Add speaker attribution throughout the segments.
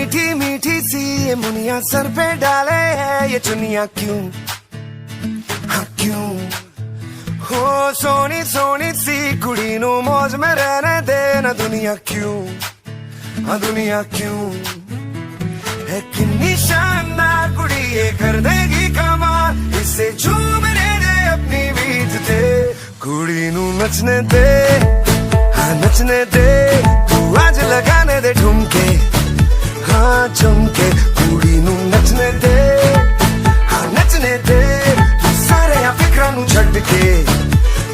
Speaker 1: मीठी मीठी सी ये मुनिया सर पे डाले है ये चुनिया क्यों, हाँ क्यों। हो सोनी सोनी सी कुड़ी नु मौज में रहने दे ना दुनिया क्यों, हाँ दुनिया क्यों। है कितनी शानदार कुड़ी ये कर देगी कमाल, इसे झूमने दे अपनी बीच ते। कुड़ी नु नचने दे, हाँ नचने दे, तू आज लगाने दे ठुमके, हाँ झुमके। कुड़ी नु नचने दे, हाँ नचने दे, तू सारे या फिक्रा नु छड्ड के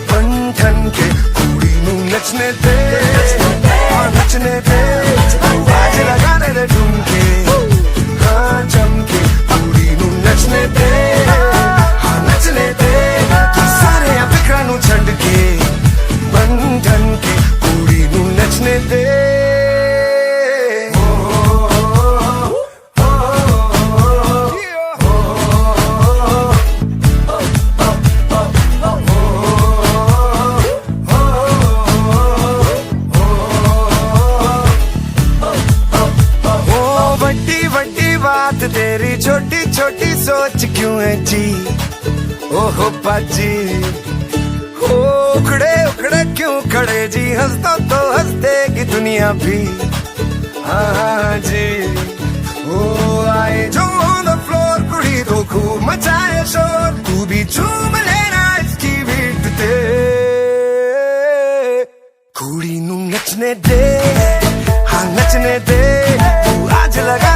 Speaker 1: बन ठन के। कुड़ी नु नचने दे, हाँ नचने दे, तू आज लगाने दे ठुमके, हाँ झुमके। कुड़ी नु नचने दे, हाँ नचने दे, तू सारे या फिक्रा नु छड्ड के बन ठन के। कुड़ी नु नचने दे। बात तेरी छोटी छोटी सोच क्यों है जी, ओहो बाजी। हो उखड़े उखड़े क्यों खड़े जी, हंस तो हंस देगी दुनिया भी, हाँ जी। ओ आए जो ऑन द फ्लोर कुड़ी तो खूब मचाए शोर, तू भी झूम लेना इसकी बीट ते। कुड़ी नू नचने दे, हाँ नचने दे, तू आज लगा